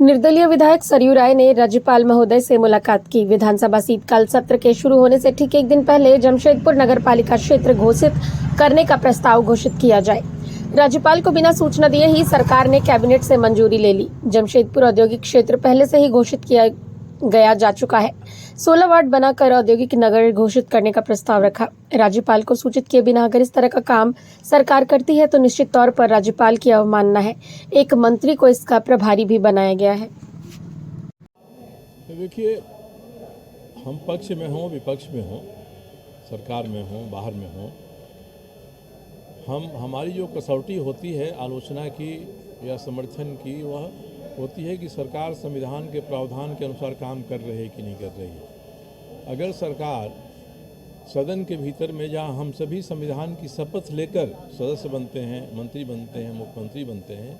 निर्दलीय विधायक सरयू राय ने राज्यपाल महोदय से मुलाकात की। विधानसभा शीतकाल सत्र के शुरू होने से ठीक एक दिन पहले जमशेदपुर नगर पालिका क्षेत्र घोषित करने का प्रस्ताव घोषित किया जाए। राज्यपाल को बिना सूचना दिए ही सरकार ने कैबिनेट से मंजूरी ले ली। जमशेदपुर औद्योगिक क्षेत्र पहले से ही घोषित किया गया जा चुका है। 16 वार्ड बनाकर औद्योगिक नगर घोषित करने का प्रस्ताव रखा। राज्यपाल को सूचित किए बिना अगर इस तरह का काम सरकार करती है तो निश्चित तौर पर राज्यपाल की अवमानना है। एक मंत्री को इसका प्रभारी भी बनाया गया है। देखिए, हम पक्ष में हों, विपक्ष में हों, सरकार में हों, बाहर में हों, हमारी जो कसौटी होती है आलोचना की या समर्थन की, वह होती है कि सरकार संविधान के प्रावधान के अनुसार काम कर रही है कि नहीं कर रही है। अगर सरकार सदन के भीतर में, जहां हम सभी संविधान की शपथ लेकर सदस्य बनते हैं, मंत्री बनते हैं, मुख्यमंत्री बनते हैं,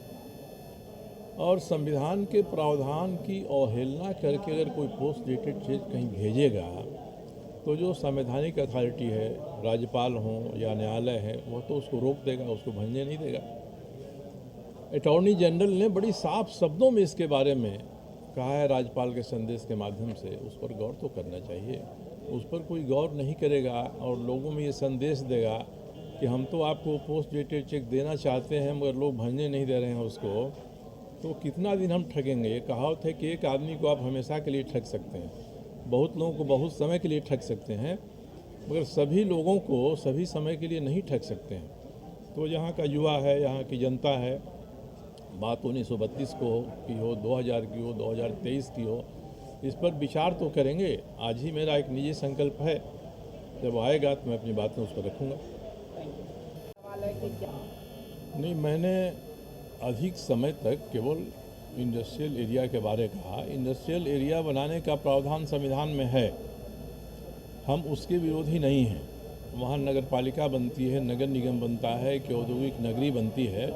और संविधान के प्रावधान की अवहेलना करके अगर कोई पोस्ट डेटेड चीज कहीं भेजेगा, तो जो संवैधानिक अथॉरिटी है, राज्यपाल हो या न्यायालय है, वह तो उसको रोक देगा, उसको भेजने नहीं देगा। अटॉर्नी जनरल ने बड़ी साफ शब्दों में इसके बारे में कहा है, राज्यपाल के संदेश के माध्यम से। उस पर गौर तो करना चाहिए। उस पर कोई गौर नहीं करेगा और लोगों में ये संदेश देगा कि हम तो आपको पोस्ट डेटेड चेक देना चाहते हैं मगर लोग भेजने नहीं दे रहे हैं उसको, तो कितना दिन हम ठगेंगे। ये कहावत है कि एक आदमी को आप हमेशा के लिए ठग सकते हैं, बहुत लोगों को बहुत समय के लिए ठग सकते हैं, मगर सभी लोगों को सभी समय के लिए नहीं ठग सकते हैं। तो यहाँ का युवा है, यहाँ की जनता है, बात 1932 की हो, 2000 की हो, 2023 की हो, इस पर विचार तो करेंगे। आज ही मेरा एक निजी संकल्प है, जब आएगा तो मैं अपनी बातें उस पर रखूँगा। नहीं, मैंने अधिक समय तक केवल इंडस्ट्रियल एरिया के बारे कहा। इंडस्ट्रियल एरिया बनाने का प्रावधान संविधान में है, हम उसके विरोधी नहीं हैं। वहाँ नगर पालिका बनती है, नगर निगम बनता है, कि औद्योगिक नगरी बनती है,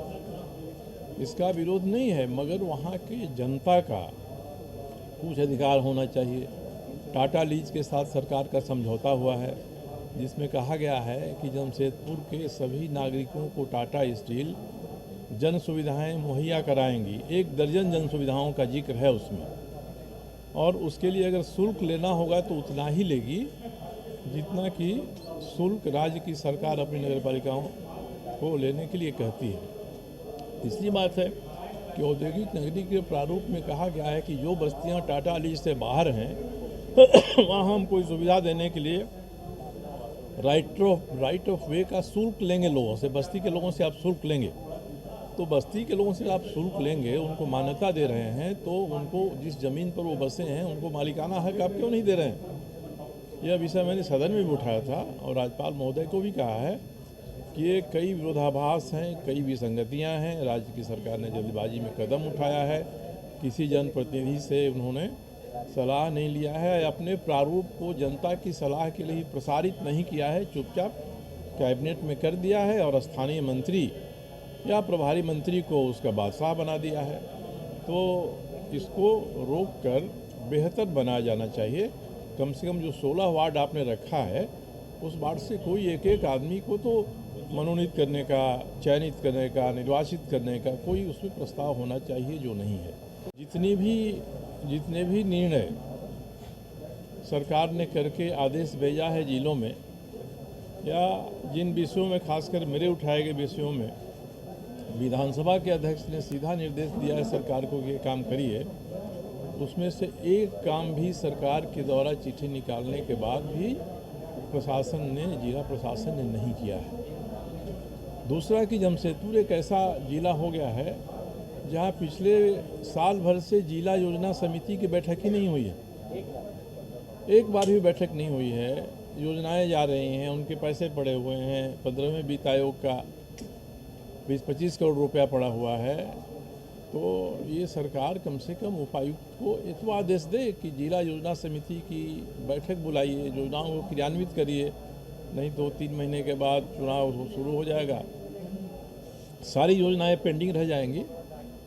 इसका विरोध नहीं है, मगर वहाँ की जनता का कुछ अधिकार होना चाहिए। टाटा लीज के साथ सरकार का समझौता हुआ है, जिसमें कहा गया है कि जमशेदपुर के सभी नागरिकों को टाटा स्टील जन सुविधाएँ मुहैया कराएंगी। 1 दर्जन जन सुविधाओं का जिक्र है उसमें, और उसके लिए अगर शुल्क लेना होगा तो उतना ही लेगी जितना कि शुल्क राज्य की सरकार अपनी नगर पालिकाओं को लेने के लिए कहती है। तीसरी बात है कि औद्योगिक नगरी के प्रारूप में कहा गया है कि जो बस्तियां टाटा लीज से बाहर हैं वहाँ हम कोई सुविधा देने के लिए राइट ऑफ वे का शुल्क लेंगे लोगों से। बस्ती के लोगों से आप शुल्क लेंगे, तो बस्ती के लोगों से आप शुल्क लेंगे, उनको मान्यता दे रहे हैं, तो उनको जिस ज़मीन पर वो बसे हैं उनको मालिकाना हक आप क्यों नहीं दे रहे हैं। यह विषय मैंने सदन में भी उठाया था और राज्यपाल महोदय को भी कहा है कि ये कई विरोधाभास हैं, कई विसंगतियां हैं। राज्य की सरकार ने जल्दबाजी में कदम उठाया है, किसी जनप्रतिनिधि से उन्होंने सलाह नहीं लिया है, अपने प्रारूप को जनता की सलाह के लिए प्रसारित नहीं किया है, चुपचाप कैबिनेट में कर दिया है और स्थानीय मंत्री या प्रभारी मंत्री को उसका बादशाह बना दिया है। तो इसको रोक कर बेहतर बनाया जाना चाहिए। कम से कम जो 16 वार्ड आपने रखा है, उस वार्ड से कोई एक आदमी को तो मनोनीत करने का, चयनित करने का, निर्वाचित करने का कोई उसमें प्रस्ताव होना चाहिए, जो नहीं है। जितने भी निर्णय सरकार ने करके आदेश भेजा है जिलों में, या जिन विषयों में, खासकर मेरे उठाए गए विषयों में, विधानसभा के अध्यक्ष ने सीधा निर्देश दिया है सरकार को कि ये काम करिए, उसमें से एक काम भी सरकार के द्वारा चिट्ठी निकालने के बाद भी प्रशासन ने, जिला प्रशासन ने नहीं किया है। दूसरा कि जमशेदपुर एक ऐसा जिला हो गया है जहां पिछले साल भर से जिला योजना समिति की बैठक ही नहीं हुई है। एक बार भी बैठक नहीं हुई है। योजनाएं जा रही हैं, उनके पैसे पड़े हुए हैं। 15वें वित्त आयोग का 20-25 करोड़ रुपया पड़ा हुआ है। तो ये सरकार कम से कम उपायुक्त को इतना आदेश दे कि जिला योजना समिति की बैठक बुलाइए, योजनाओं को क्रियान्वित करिए, नहीं तो 3 महीने के बाद चुनाव शुरू हो जाएगा, सारी योजनाएं पेंडिंग रह जाएंगी।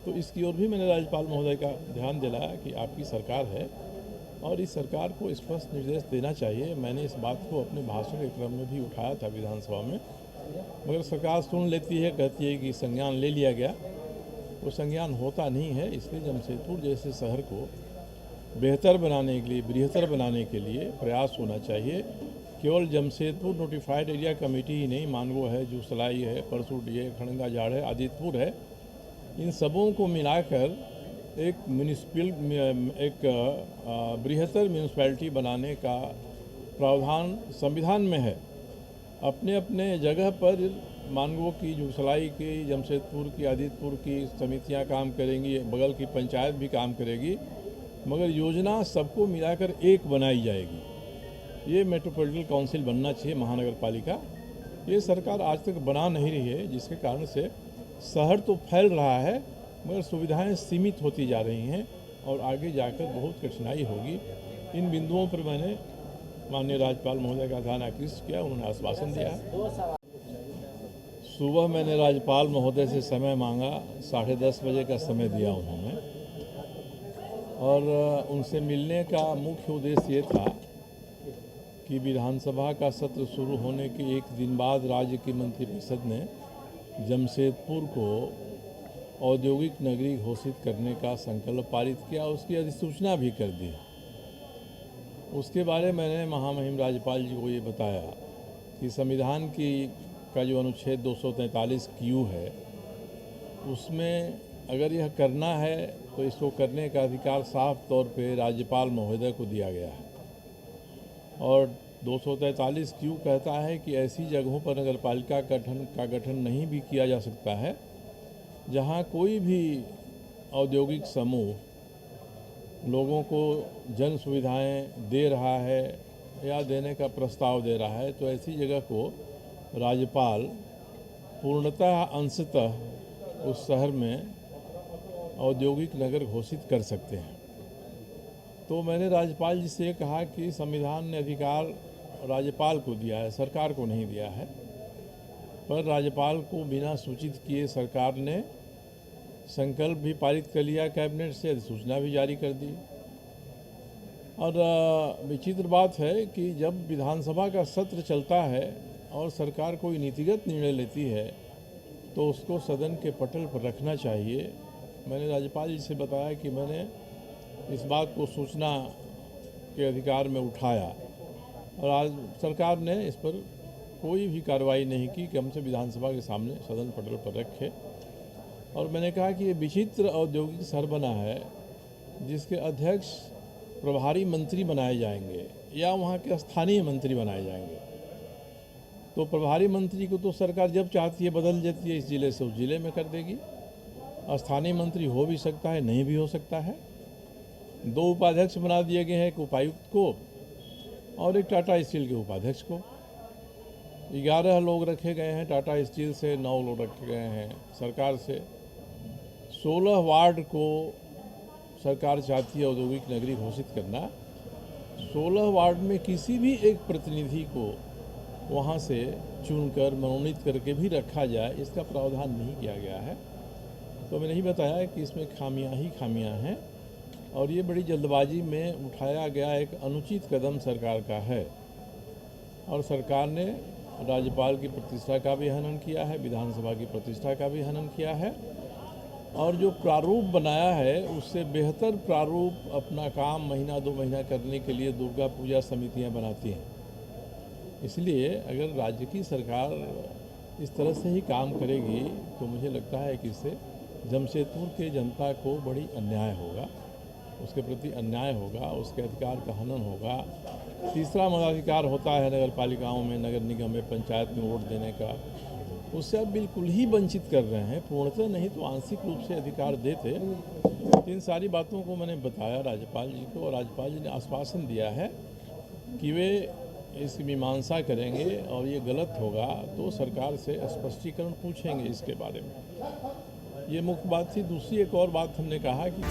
तो इसकी ओर भी मैंने राज्यपाल महोदय का ध्यान दिलाया कि आपकी सरकार है और इस सरकार को स्पष्ट निर्देश देना चाहिए। मैंने इस बात को अपने भाषण के क्रम में भी उठाया था विधानसभा में, मगर सरकार सुन लेती है, कहती है कि संज्ञान ले लिया गया। वो संज्ञान होता नहीं है। इसलिए जमशेदपुर जैसे शहर को बेहतर बनाने के लिए, बृहत्तर बनाने के लिए प्रयास होना चाहिए। केवल जमशेदपुर नोटिफाइड एरिया कमेटी ही नहीं, मानगो है, जूसलाई है, परसूटी है, खड़ंगा जाड़ है, आदित्यपुर है, इन सबों को मिलाकर एक बृहत्तर म्यूनिसिपैलिटी बनाने का प्रावधान संविधान में है। अपने अपने जगह पर मानगो की, जूसलाई की, जमशेदपुर की, आदित्यपुर की समितियां काम करेंगी, बगल की पंचायत भी काम करेगी, मगर योजना सबको मिलाकर एक बनाई जाएगी। ये मेट्रोपॉलिटन काउंसिल बनना चाहिए, महानगर पालिका। ये सरकार आज तक बना नहीं रही है, जिसके कारण से शहर तो फैल रहा है मगर सुविधाएं सीमित होती जा रही हैं और आगे जाकर बहुत कठिनाई होगी। इन बिंदुओं पर मैंने माननीय राज्यपाल महोदय का ध्यान आकृष्ट किया, उन्होंने आश्वासन दिया है। सुबह मैंने राज्यपाल महोदय से समय मांगा, 10:30 बजे का समय दिया उन्होंने, और उनसे मिलने का मुख्य उद्देश्य ये था कि विधानसभा का सत्र शुरू होने के एक दिन बाद राज्य की मंत्रिपरिषद ने जमशेदपुर को औद्योगिक नगरी घोषित करने का संकल्प पारित किया, उसकी अधिसूचना भी कर दी। उसके बारे में मैंने महामहिम राज्यपाल जी को ये बताया कि संविधान का जो अनुच्छेद 243 क्यू है, उसमें अगर यह करना है तो इसको करने का अधिकार साफ तौर पे राज्यपाल महोदय को दिया गया है। और 243 क्यू कहता है कि ऐसी जगहों पर नगरपालिका का गठन नहीं भी किया जा सकता है जहां कोई भी औद्योगिक समूह लोगों को जन सुविधाएं दे रहा है या देने का प्रस्ताव दे रहा है, तो ऐसी जगह को राज्यपाल पूर्णतः अंशतः उस शहर में औद्योगिक नगर घोषित कर सकते हैं। तो मैंने राज्यपाल जी से कहा कि संविधान ने अधिकार राज्यपाल को दिया है, सरकार को नहीं दिया है, पर राज्यपाल को बिना सूचित किए सरकार ने संकल्प भी पारित कर लिया, कैबिनेट से अधिसूचना भी जारी कर दी। और विचित्र बात है कि जब विधानसभा का सत्र चलता है और सरकार कोई नीतिगत निर्णय लेती है तो उसको सदन के पटल पर रखना चाहिए। मैंने राज्यपाल जी से बताया कि मैंने इस बात को सूचना के अधिकार में उठाया और आज सरकार ने इस पर कोई भी कार्रवाई नहीं की कि हमसे विधानसभा के सामने सदन पटल पर रखे। और मैंने कहा कि ये विचित्र औद्योगिक शहर बना है जिसके अध्यक्ष प्रभारी मंत्री बनाए जाएंगे या वहाँ के स्थानीय मंत्री बनाए जाएंगे। तो प्रभारी मंत्री को तो सरकार जब चाहती है बदल देती है, इस जिले से उस जिले में कर देगी। स्थानीय मंत्री हो भी सकता है, नहीं भी हो सकता है। 2 उपाध्यक्ष बना दिए गए हैं, एक उपायुक्त को और एक टाटा स्टील के उपाध्यक्ष को। 11 लोग रखे गए हैं टाटा स्टील से, 9 लोग रखे गए हैं सरकार से। 16 वार्ड को सरकार चाहती है औद्योगिक नगरी घोषित करना। 16 वार्ड में किसी भी एक प्रतिनिधि को वहाँ से चुनकर मनोनीत करके भी रखा जाए, इसका प्रावधान नहीं किया गया है। तो मैंने ही बताया कि इसमें खामियां ही खामियां हैं और ये बड़ी जल्दबाजी में उठाया गया एक अनुचित कदम सरकार का है। और सरकार ने राज्यपाल की प्रतिष्ठा का भी हनन किया है, विधानसभा की प्रतिष्ठा का भी हनन किया है और जो प्रारूप बनाया है उससे बेहतर प्रारूप अपना काम महीना 2 महीना करने के लिए दुर्गा पूजा समितियां बनाती हैं। इसलिए अगर राज्य की सरकार इस तरह से ही काम करेगी तो मुझे लगता है कि इससे जमशेदपुर के जनता को बड़ी अन्याय होगा, उसके प्रति अन्याय होगा, उसके अधिकार का हनन होगा। तीसरा मताधिकार होता है नगर पालिकाओं में, नगर निगम में, पंचायत में वोट देने का, उससे अब बिल्कुल ही वंचित कर रहे हैं। पूर्णतः नहीं तो आंशिक रूप से अधिकार देते। इन सारी बातों को मैंने बताया राज्यपाल जी को और राज्यपाल जी ने आश्वासन दिया है कि वे इसकी मीमांसा करेंगे और ये गलत होगा तो सरकार से स्पष्टीकरण पूछेंगे इसके बारे में। ये मुख्य बात थी। दूसरी एक और बात हमने कहा कि